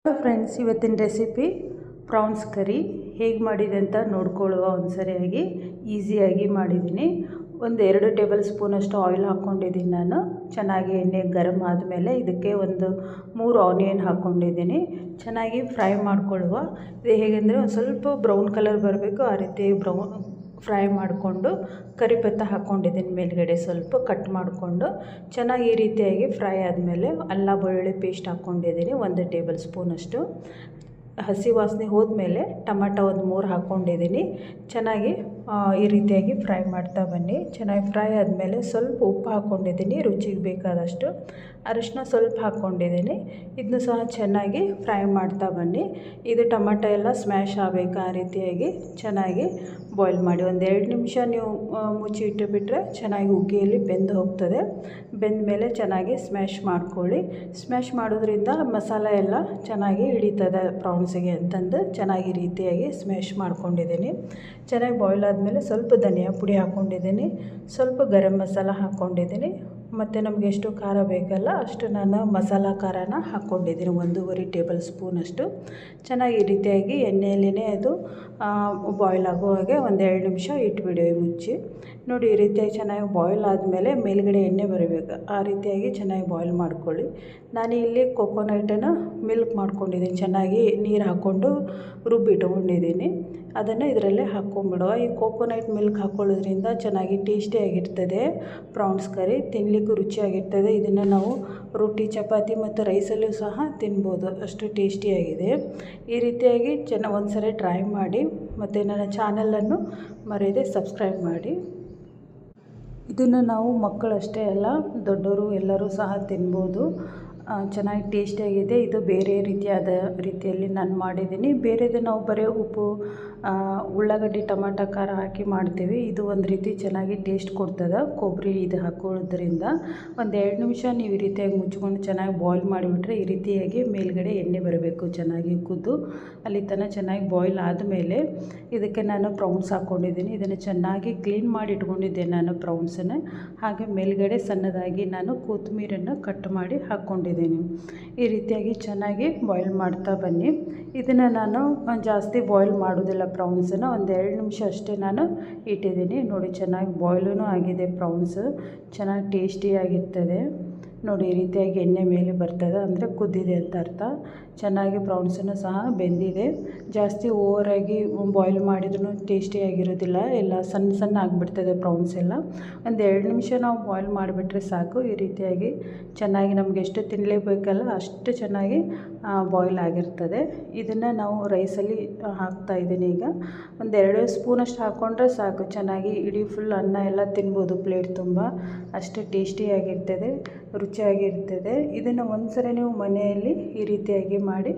Hello friends, ಇವತ್ತಿನ recipe France ಕರಿ ಹೇಗೆ ಮಾಡಿದೆ ಅಂತ ನೋಡ್ಕೊಳ್ಳುವ. ಒಂದು ಸರಿಯಾಗಿ ಈಸಿಯಾಗಿ ಮಾಡಿದ್ದೀನಿ. ಒಂದು 2 ಟೇಬಲ್ ಸ್ಪೂನಷ್ಟು ಆಯಿಲ್ ಹಾಕ್ಕೊಂಡಿದ್ದೀನಿ. ನಾನು ಚೆನ್ನಾಗಿ ಎಣ್ಣೆ ಗರಮ್ ಆದಮೇಲೆ ಇದಕ್ಕೆ ಒಂದು 3 ಆನಿಯನ್ ಹಾಕ್ಕೊಂಡಿದ್ದೀನಿ. ಚೆನ್ನಾಗಿ ಫ್ರೈ ಮಾಡ್ಕೊಳ್ಳುವ. ಇದು ಹೇಗೆಂದರೆ ಒಂದು ಸ್ವಲ್ಪ ಬ್ರೌನ್ ಕಲರ್ ಬರಬೇಕು, ಆ ರೀತಿ ಫ್ರೈ ಮಾಡಿಕೊಂಡು ಕರಿಪತ್ತ ಹಾಕ್ಕೊಂಡಿದ್ದೀನಿ. ಮೇಲ್ಗಡೆ ಸ್ವಲ್ಪ ಕಟ್ ಮಾಡಿಕೊಂಡು ಚೆನ್ನಾಗಿ ಈ ರೀತಿಯಾಗಿ ಫ್ರೈ ಆದಮೇಲೆ ಅಲ್ಲ ಬೆಳ್ಳುಳ್ಳಿ ಪೇಸ್ಟ್ ಹಾಕ್ಕೊಂಡಿದ್ದೀನಿ 1 ಟೇಬಲ್ ಸ್ಪೂನಷ್ಟು. ಹಸಿ ವಾಸನೆ ಹೋದ್ಮೇಲೆ ಟೊಮೆಟೊ ಒಂದು 3 ಹಾಕ್ಕೊಂಡಿದ್ದೀನಿ. ಚೆನ್ನಾಗಿ ಈ ರೀತಿಯಾಗಿ ಫ್ರೈ ಮಾಡ್ತಾ ಬನ್ನಿ. ಚೆನ್ನಾಗಿ ಫ್ರೈ ಆದಮೇಲೆ ಸ್ವಲ್ಪ ಉಪ್ಪು ಹಾಕ್ಕೊಂಡಿದ್ದೀನಿ, ರುಚಿಗೆ ಬೇಕಾದಷ್ಟು. ಅರಿಶಿನ ಸ್ವಲ್ಪ ಹಾಕ್ಕೊಂಡಿದ್ದೀನಿ. ಇದನ್ನು ಸಹ ಚೆನ್ನಾಗಿ ಫ್ರೈ ಮಾಡ್ತಾ ಬನ್ನಿ. ಇದು ಟೊಮೆಟೊ ಎಲ್ಲ ಸ್ಮ್ಯಾಶ್ ಆಗಬೇಕು, ಆ ರೀತಿಯಾಗಿ ಚೆನ್ನಾಗಿ ಬಾಯ್ಲ್ ಮಾಡಿ. ಒಂದು 2 ನಿಮಿಷ ನೀವು ಮುಚ್ಚಿ ಇಟ್ಟುಬಿಟ್ರೆ ಚೆನ್ನಾಗಿ ಉಗ್ಗಿಯಲ್ಲಿ ಬೆಂದು ಹೋಗ್ತದೆ. ಬೆಂದ ಮೇಲೆ ಚೆನ್ನಾಗಿ ಸ್ಮ್ಯಾಶ್ ಮಾಡ್ಕೊಳ್ಳಿ. ಸ್ಮ್ಯಾಶ್ ಮಾಡೋದ್ರಿಂದ ಮಸಾಲೆ ಎಲ್ಲ ಚೆನ್ನಾಗಿ ಹಿಡಿತದೆ ಪ್ರಾನ್ಸಿಗೆ ಅಂತಂದು ಚೆನ್ನಾಗಿ ರೀತಿಯಾಗಿ ಸ್ಮ್ಯಾಶ್ ಮಾಡ್ಕೊಂಡಿದ್ದೀನಿ. ಚೆನ್ನಾಗಿ ಬಾಯ್ಲ್ ಆದಮೇಲೆ ಸ್ವಲ್ಪ ಧನಿಯಾ ಪುಡಿ ಹಾಕ್ಕೊಂಡಿದ್ದೀನಿ, ಸ್ವಲ್ಪ ಗರಂ ಮಸಾಲ ಹಾಕ್ಕೊಂಡಿದ್ದೀನಿ, ಮತ್ತು ನಮಗೆ ಎಷ್ಟು ಖಾರ ಬೇಕಲ್ಲ ಅಷ್ಟು ನಾನು ಮಸಾಲ ಖಾರನ ಹಾಕ್ಕೊಂಡಿದ್ದೀನಿ 1.5 ಟೇಬಲ್ ಸ್ಪೂನಷ್ಟು. ಚೆನ್ನಾಗಿ ಈ ರೀತಿಯಾಗಿ ಎಣ್ಣೆಯಲ್ಲೇ ಅದು ಬಾಯ್ಲ್ ಆಗೋ ಹಾಗೆ ಒಂದು 2 ನಿಮಿಷ ಇಟ್ಬಿಡಿ ಮುಚ್ಚಿ. ನೋಡಿ, ಈ ರೀತಿಯಾಗಿ ಚೆನ್ನಾಗಿ ಬಾಯ್ಲ್ ಆದಮೇಲೆ ಮೇಲ್ಗಡೆ ಎಣ್ಣೆ ಬರಬೇಕು, ಆ ರೀತಿಯಾಗಿ ಚೆನ್ನಾಗಿ ಬಾಯ್ಲ್ ಮಾಡ್ಕೊಳ್ಳಿ. ನಾನು ಇಲ್ಲಿ ಕೊಕೊನಟನ್ನು ಮಿಲ್ಕ್ ಮಾಡ್ಕೊಂಡಿದ್ದೀನಿ, ಚೆನ್ನಾಗಿ ನೀರು ಹಾಕ್ಕೊಂಡು ರುಬ್ಬಿಟ್ಕೊಂಡಿದ್ದೀನಿ. ಅದನ್ನು ಇದರಲ್ಲೇ ಹಾಕ್ಕೊಂಬಿಡುವ. ಈ ಕೋಕೋನಟ್ ಮಿಲ್ಕ್ ಹಾಕ್ಕೊಳ್ಳೋದ್ರಿಂದ ಚೆನ್ನಾಗಿ ಟೇಸ್ಟಿಯಾಗಿರ್ತದೆ ಪ್ರಾನ್ಸ್ ಕರಿ, ತಿನ್ನಲಿಕ್ಕೂ ರುಚಿಯಾಗಿರ್ತದೆ. ಇದನ್ನು ನಾವು ರೊಟ್ಟಿ, ಚಪಾತಿ ಮತ್ತು ರೈಸಲ್ಲೂ ಸಹ ತಿನ್ಬೋದು, ಅಷ್ಟು ಟೇಸ್ಟಿಯಾಗಿದೆ. ಈ ರೀತಿಯಾಗಿ ಒಂದು ಸರಿ ಟ್ರೈ ಮಾಡಿ, ಮತ್ತು ನನ್ನ ಚಾನಲನ್ನು ಮರೆಯದೆ ಸಬ್ಸ್ಕ್ರೈಬ್ ಮಾಡಿ. ಇದನ್ನು ನಾವು ಮಕ್ಕಳಷ್ಟೇ ಅಲ್ಲ, ದೊಡ್ಡವರು ಎಲ್ಲರೂ ಸಹ ತಿನ್ಬೋದು. ಚೆನ್ನಾಗಿ ಟೇಸ್ಟಿಯಾಗಿದೆ. ಇದು ಬೇರೆ ರೀತಿಯಲ್ಲಿ ನಾನು ಮಾಡಿದ್ದೀನಿ. ಬೇರೆದು ನಾವು ಬರೀ ಉಪ್ಪು, ಉಳ್ಳಾಗಡ್ಡಿ, ಟೊಮೆಟೊ, ಖಾರ ಹಾಕಿ ಮಾಡ್ತೀವಿ. ಇದು ಒಂದು ರೀತಿ ಚೆನ್ನಾಗಿ ಟೇಸ್ಟ್ ಕೊಡ್ತದೆ ಕೊಬ್ಬರಿ ಇದು ಹಾಕೊಳ್ಳೋದ್ರಿಂದ. ಒಂದು 2 ನಿಮಿಷ ನೀವು ಈ ರೀತಿಯಾಗಿ ಮುಚ್ಕೊಂಡು ಚೆನ್ನಾಗಿ ಬಾಯ್ಲ್ ಮಾಡಿಬಿಟ್ರೆ ಈ ರೀತಿಯಾಗಿ ಮೇಲ್ಗಡೆ ಎಣ್ಣೆ ಬರಬೇಕು, ಚೆನ್ನಾಗಿ ಕುದ್ದು ಅಲ್ಲಿ ತನಕ ಚೆನ್ನಾಗಿ ಬಾಯ್ಲ್ ಆದಮೇಲೆ ಇದಕ್ಕೆ ನಾನು ಪ್ರೌನ್ಸ್ ಹಾಕ್ಕೊಂಡಿದ್ದೀನಿ. ಇದನ್ನು ಚೆನ್ನಾಗಿ ಕ್ಲೀನ್ ಮಾಡಿ ಇಟ್ಕೊಂಡಿದ್ದೆ ನಾನು ಪ್ರೌನ್ಸನ್ನು. ಹಾಗೆ ಮೇಲ್ಗಡೆ ಸಣ್ಣದಾಗಿ ನಾನು ಕೊತ್ತಂಬರಿಯನ್ನು ಕಟ್ ಮಾಡಿ ಹಾಕ್ಕೊಂಡಿದ್ದೀನಿ. ಈ ರೀತಿಯಾಗಿ ಚೆನ್ನಾಗಿ ಬಾಯ್ಲ್ ಮಾಡ್ತಾ ಬನ್ನಿ. ಇದನ್ನು ನಾನು ಜಾಸ್ತಿ ಬಾಯ್ಲ್ ಮಾಡೋದಿಲ್ಲ ಪ್ರೌನ್ಸನ್ನು, ಒಂದು 2 ನಿಮಿಷ ಅಷ್ಟೇ ನಾನು ಇಟ್ಟಿದ್ದೀನಿ. ನೋಡಿ, ಚೆನ್ನಾಗಿ ಬಾಯ್ಲೂ ಆಗಿದೆ ಪ್ರೌನ್ಸು, ಚೆನ್ನಾಗಿ ಟೇಸ್ಟಿಯಾಗಿರ್ತದೆ. ನೋಡಿ, ಈ ರೀತಿಯಾಗಿ ಎಣ್ಣೆ ಮೇಲೆ ಬರ್ತದೆ ಅಂದರೆ ಕುದ್ದಿದೆ ಅಂತ ಅರ್ಥ. ಚೆನ್ನಾಗಿ ಪ್ರೌನ್ಸನ್ನು ಸಹ ಬೆಂದಿದೆ. ಜಾಸ್ತಿ ಓವರಾಗಿ ಬಾಯ್ಲ್ ಮಾಡಿದ್ರೂ ಟೇಸ್ಟಿಯಾಗಿರೋದಿಲ್ಲ, ಎಲ್ಲ ಸಣ್ಣ ಆಗಿಬಿಡ್ತದೆ ಪ್ರೌನ್ಸ್ ಎಲ್ಲ. ಒಂದು 2 ನಿಮಿಷ ನಾವು ಬಾಯ್ಲ್ ಮಾಡಿಬಿಟ್ರೆ ಸಾಕು. ಈ ರೀತಿಯಾಗಿ ಚೆನ್ನಾಗಿ ನಮಗೆ ಎಷ್ಟು ತಿನ್ನಲೇಬೇಕಲ್ಲ ಅಷ್ಟು ಚೆನ್ನಾಗಿ ಬಾಯ್ಲ್ ಆಗಿರ್ತದೆ. ಇದನ್ನು ನಾವು ರೈಸಲ್ಲಿ ಹಾಕ್ತಾಯಿದ್ದೀನಿ. ಈಗ ಒಂದು 2 ಸ್ಪೂನಷ್ಟು ಹಾಕ್ಕೊಂಡ್ರೆ ಸಾಕು, ಚೆನ್ನಾಗಿ ಇಡೀ ಫುಲ್ ಅನ್ನ ಎಲ್ಲ ತಿನ್ಬೋದು ಪ್ಲೇಟ್ ತುಂಬ, ಅಷ್ಟು ಟೇಸ್ಟಿಯಾಗಿರ್ತದೆ, ರುಚಿಯಾಗಿರ್ತದೆ. ಇದನ್ನು ಒಂದ್ಸರಿ ನೀವು ಮನೆಯಲ್ಲಿ ಈ ರೀತಿಯಾಗಿ ಮಾಡಿ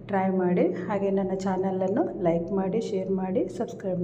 ಟ್ರೈ ಮಾಡಿ. ಹಾಗೆ ನನ್ನ ಚಾನಲನ್ನು ಲೈಕ್ ಮಾಡಿ, ಶೇರ್ ಮಾಡಿ, ಸಬ್ಸ್ಕ್ರೈಬ್ ಮಾಡಿ.